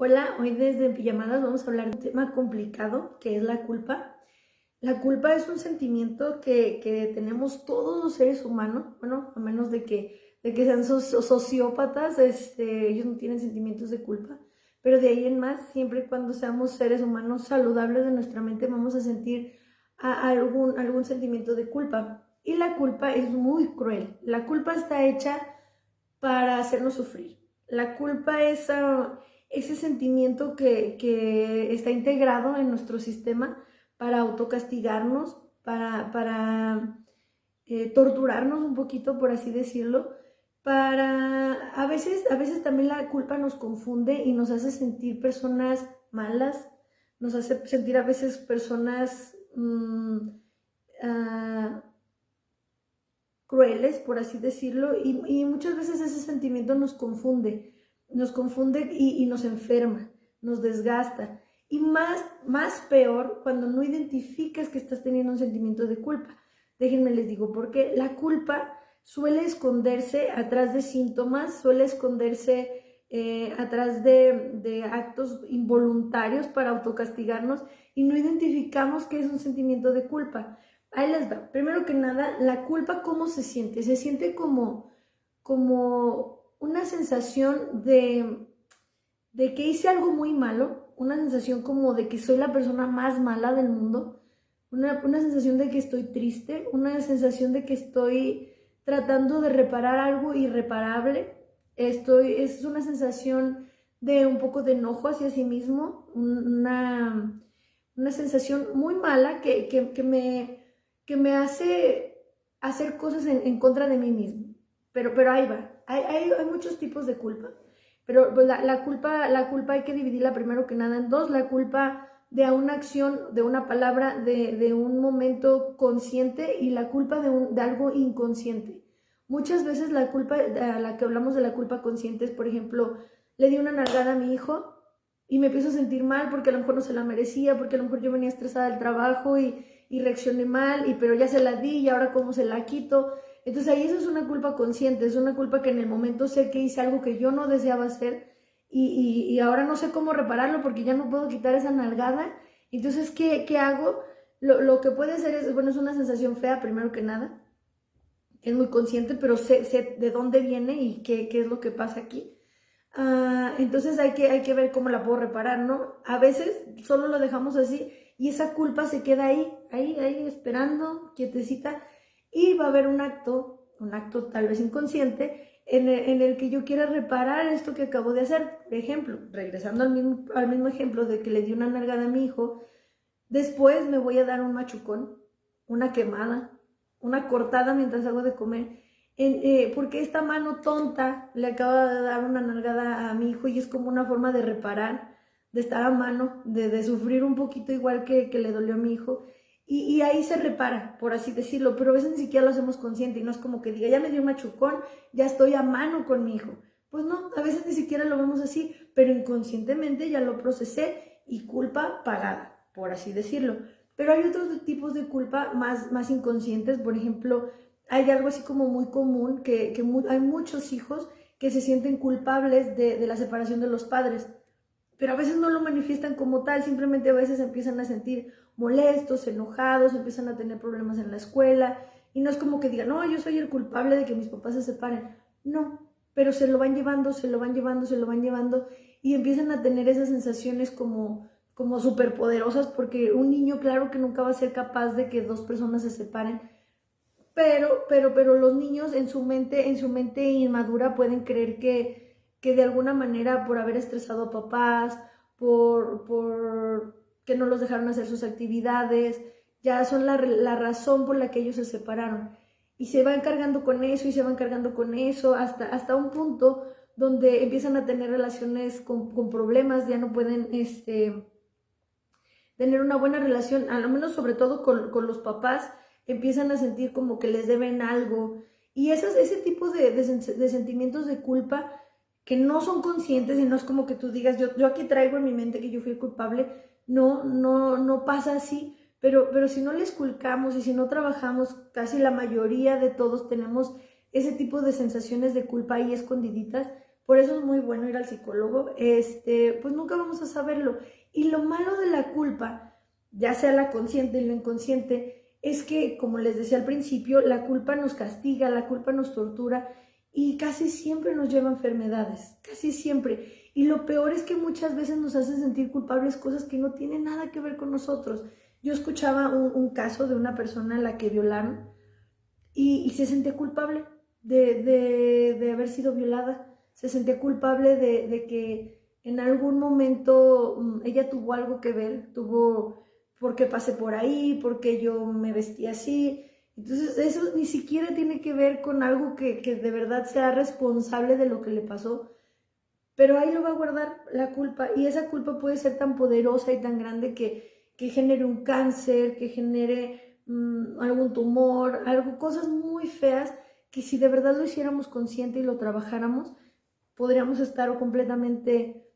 Hola, hoy desde Pijamadas vamos a hablar de un tema complicado que es la culpa. La culpa es un sentimiento que tenemos todos los seres humanos, bueno, a menos de que sean sociópatas, ellos no tienen sentimientos de culpa, pero de ahí en más, siempre y cuando seamos seres humanos saludables de nuestra mente, vamos a sentir algún sentimiento de culpa. Y la culpa es muy cruel. La culpa está hecha para hacernos sufrir. La culpa es ese sentimiento que está integrado en nuestro sistema para autocastigarnos, para torturarnos un poquito, por así decirlo. A veces también la culpa nos confunde y nos hace sentir personas malas, nos hace sentir a veces personas uh, crueles, por así decirlo, y muchas veces ese sentimiento nos confunde y nos enferma, nos desgasta. Y más peor cuando no identificas que estás teniendo un sentimiento de culpa. Déjenme les digo, porque la culpa suele esconderse atrás de síntomas, suele esconderse atrás de actos involuntarios para autocastigarnos y no identificamos que es un sentimiento de culpa. Ahí les va. Primero que nada, la culpa, ¿cómo se siente? Se siente como una sensación de que hice algo muy malo, una sensación como de que soy la persona más mala del mundo, una sensación de que estoy triste, una sensación de que estoy tratando de reparar algo irreparable. Es una sensación de un poco de enojo hacia sí mismo, una sensación muy mala que me hace hacer cosas en contra de mí mismo. Pero ahí va. Hay muchos tipos de culpa. Pero pues, la culpa hay que dividirla primero que nada en dos. La culpa de una acción, de una palabra, de un momento consciente y la culpa de algo inconsciente. Muchas veces la culpa, a la que hablamos de la culpa consciente es, por ejemplo, le di una nalgada a mi hijo y me empiezo a sentir mal porque a lo mejor no se la merecía, porque a lo mejor yo venía estresada del trabajo y reaccioné mal, pero ya se la di y ahora cómo se la quito. Entonces ahí eso es una culpa consciente, es una culpa que en el momento sé que hice algo que yo no deseaba hacer y ahora no sé cómo repararlo porque ya no puedo quitar esa nalgada. Entonces, ¿qué hago? Lo que puede ser es, bueno, es una sensación fea primero que nada, es muy consciente, pero sé de dónde viene y qué es lo que pasa aquí. Entonces hay que ver cómo la puedo reparar, ¿no? A veces solo lo dejamos así y esa culpa se queda ahí esperando, quietecita, y va a haber un acto tal vez inconsciente en el que yo quiera reparar esto que acabo de hacer. Por ejemplo, regresando al mismo ejemplo de que le di una nalgada a mi hijo, después me voy a dar un machucón, una quemada, una cortada mientras hago de comer, porque esta mano tonta le acaba de dar una nalgada a mi hijo y es como una forma de reparar, de estar a mano, de sufrir un poquito igual que le dolió a mi hijo. Y ahí se repara, por así decirlo, pero a veces ni siquiera lo hacemos consciente y no es como que diga, ya me dio un machucón, ya estoy a mano con mi hijo. Pues no, a veces ni siquiera lo vemos así, pero inconscientemente ya lo procesé y culpa pagada, por así decirlo. Pero hay otros tipos de culpa más inconscientes. Por ejemplo, hay algo así como muy común, que hay muchos hijos que se sienten culpables de la separación de los padres, pero a veces no lo manifiestan como tal, simplemente a veces empiezan a sentir molestos, enojados, empiezan a tener problemas en la escuela, y no es como que digan, no, yo soy el culpable de que mis papás se separen. No, pero se lo van llevando, se lo van llevando, se lo van llevando, y empiezan a tener esas sensaciones como superpoderosas, porque un niño claro que nunca va a ser capaz de que dos personas se separen, pero los niños en su mente inmadura pueden creer que de alguna manera por haber estresado a papás, por que no los dejaron hacer sus actividades, ya son la razón por la que ellos se separaron. Y se van cargando con eso y se van cargando con eso hasta un punto donde empiezan a tener relaciones con problemas, ya no pueden tener una buena relación, a lo menos sobre todo con los papás, empiezan a sentir como que les deben algo. Y ese tipo de sentimientos de culpa que no son conscientes y no es como que tú digas, yo aquí traigo en mi mente que yo fui el culpable, no pasa así, pero si no les culcamos y si no trabajamos, casi la mayoría de todos tenemos ese tipo de sensaciones de culpa ahí escondiditas, por eso es muy bueno ir al psicólogo, pues nunca vamos a saberlo. Y lo malo de la culpa, ya sea la consciente y la inconsciente, es que, como les decía al principio, la culpa nos castiga, la culpa nos tortura y casi siempre nos lleva a enfermedades, casi siempre. Y lo peor es que muchas veces nos hace sentir culpables cosas que no tienen nada que ver con nosotros. Yo escuchaba un caso de una persona a la que violaron y se sentía culpable de haber sido violada. Se sentía culpable de que en algún momento ella tuvo algo que ver, tuvo porque pasé por ahí, porque yo me vestí así. Entonces eso ni siquiera tiene que ver con algo que de verdad sea responsable de lo que le pasó, pero ahí lo va a guardar la culpa y esa culpa puede ser tan poderosa y tan grande que genere un cáncer, que genere algún tumor, algo, cosas muy feas que si de verdad lo hiciéramos consciente y lo trabajáramos, podríamos estar completamente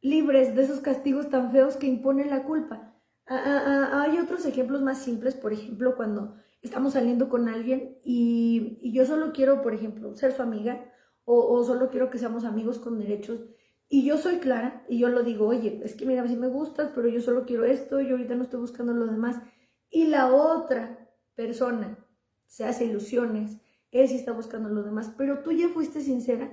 libres de esos castigos tan feos que impone la culpa. Hay otros ejemplos más simples, por ejemplo, cuando estamos saliendo con alguien y yo solo quiero, por ejemplo, ser su amiga o solo quiero que seamos amigos con derechos y yo soy clara y yo lo digo, oye, es que mira, si me gustas, pero yo solo quiero esto, yo ahorita no estoy buscando lo demás. Y la otra persona se hace ilusiones, él sí está buscando lo demás, pero tú ya fuiste sincera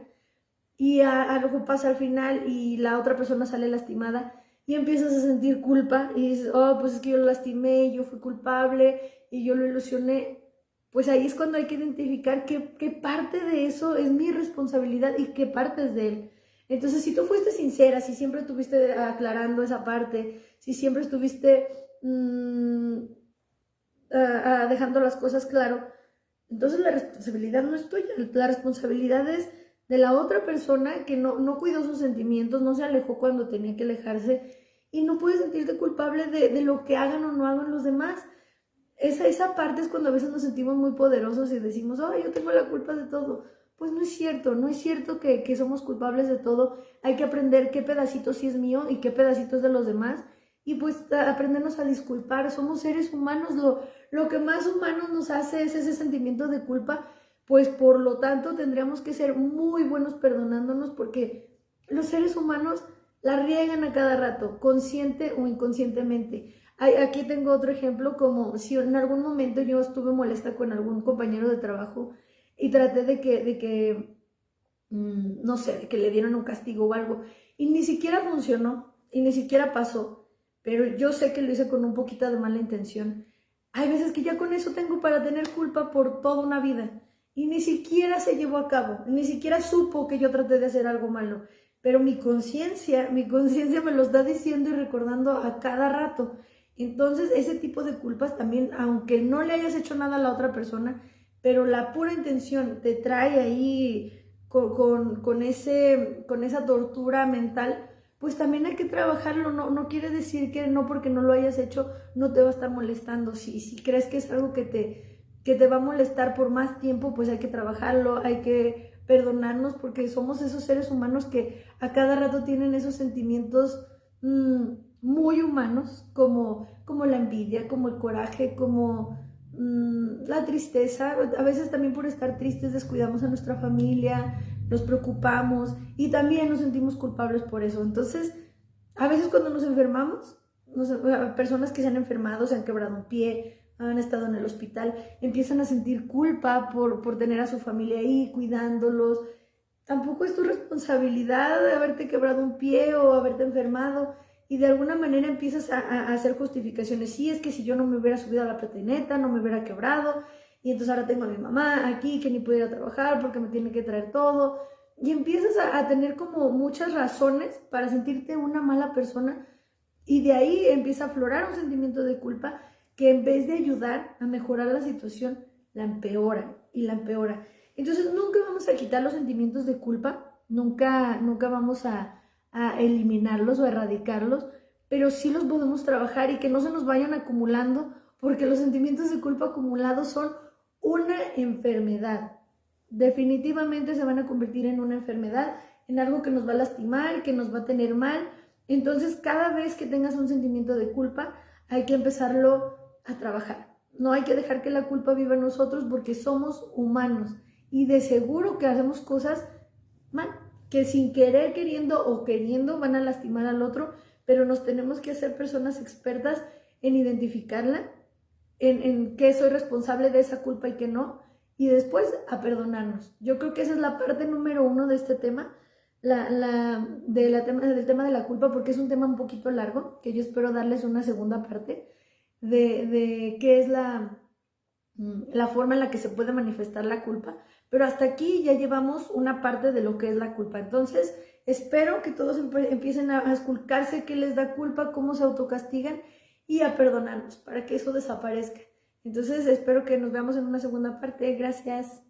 y algo pasa al final y la otra persona sale lastimada y empiezas a sentir culpa y dices, oh, pues es que yo lo lastimé, yo fui culpable y yo lo ilusioné. Pues ahí es cuando hay que identificar qué parte de eso es mi responsabilidad y qué parte es de él. Entonces, si tú fuiste sincera, si siempre estuviste aclarando esa parte, si siempre estuviste dejando las cosas claro, entonces la responsabilidad no es tuya, la responsabilidad es de la otra persona que no cuidó sus sentimientos, no se alejó cuando tenía que alejarse y no puedes sentirte culpable de lo que hagan o no hagan los demás. Esa parte es cuando a veces nos sentimos muy poderosos y decimos, oh, yo tengo la culpa de todo. Pues no es cierto, no es cierto que somos culpables de todo. Hay que aprender qué pedacito sí es mío y qué pedacito es de los demás. Y pues aprendernos a disculpar. Somos seres humanos, lo que más humanos nos hace es ese sentimiento de culpa. Pues por lo tanto tendríamos que ser muy buenos perdonándonos porque los seres humanos la riegan a cada rato, consciente o inconscientemente. Aquí tengo otro ejemplo, como si en algún momento yo estuve molesta con algún compañero de trabajo y traté no sé, de que le dieran un castigo o algo, y ni siquiera funcionó, y ni siquiera pasó, pero yo sé que lo hice con un poquito de mala intención. Hay veces que ya con eso tengo para tener culpa por toda una vida, y ni siquiera se llevó a cabo, ni siquiera supo que yo traté de hacer algo malo, pero mi conciencia me lo está diciendo y recordando a cada rato. Entonces, ese tipo de culpas también, aunque no le hayas hecho nada a la otra persona, pero la pura intención te trae ahí con esa tortura mental, pues también hay que trabajarlo. No quiere decir que no porque no lo hayas hecho no te va a estar molestando. Si crees que es algo que te va a molestar por más tiempo, pues hay que trabajarlo, hay que perdonarnos porque somos esos seres humanos que a cada rato tienen esos sentimientos muy humanos, como la envidia, como el coraje, como la tristeza. A veces también por estar tristes descuidamos a nuestra familia, nos preocupamos y también nos sentimos culpables por eso. Entonces, a veces cuando nos enfermamos, personas que se han enfermado, se han quebrado un pie, han estado en el hospital, empiezan a sentir culpa por tener a su familia ahí, cuidándolos. Tampoco es tu responsabilidad haberte quebrado un pie o haberte enfermado y de alguna manera empiezas a hacer justificaciones. Sí, es que si yo no me hubiera subido a la patineta, no me hubiera quebrado y entonces ahora tengo a mi mamá aquí que ni puede ir a trabajar porque me tiene que traer todo. Y empiezas a tener como muchas razones para sentirte una mala persona y de ahí empieza a aflorar un sentimiento de culpa que en vez de ayudar a mejorar la situación, la empeora y la empeora. Entonces nunca vamos a quitar los sentimientos de culpa, nunca vamos a eliminarlos o erradicarlos, pero sí los podemos trabajar y que no se nos vayan acumulando, porque los sentimientos de culpa acumulados son una enfermedad. Definitivamente se van a convertir en una enfermedad, en algo que nos va a lastimar, que nos va a tener mal. Entonces, cada vez que tengas un sentimiento de culpa, hay que empezarlo a trabajar. No hay que dejar que la culpa viva en nosotros porque somos humanos y de seguro que hacemos cosas mal, que sin querer, queriendo o queriendo van a lastimar al otro, pero nos tenemos que hacer personas expertas en identificarla, en qué soy responsable de esa culpa y qué no, y después a perdonarnos. Yo creo que esa es la parte número uno de este tema, del tema de la culpa, porque es un tema un poquito largo, que yo espero darles una segunda parte de qué es la forma en la que se puede manifestar la culpa, pero hasta aquí ya llevamos una parte de lo que es la culpa. Entonces, espero que todos empiecen a esculcarse qué les da culpa, cómo se autocastigan y a perdonarnos para que eso desaparezca. Entonces, espero que nos veamos en una segunda parte. Gracias.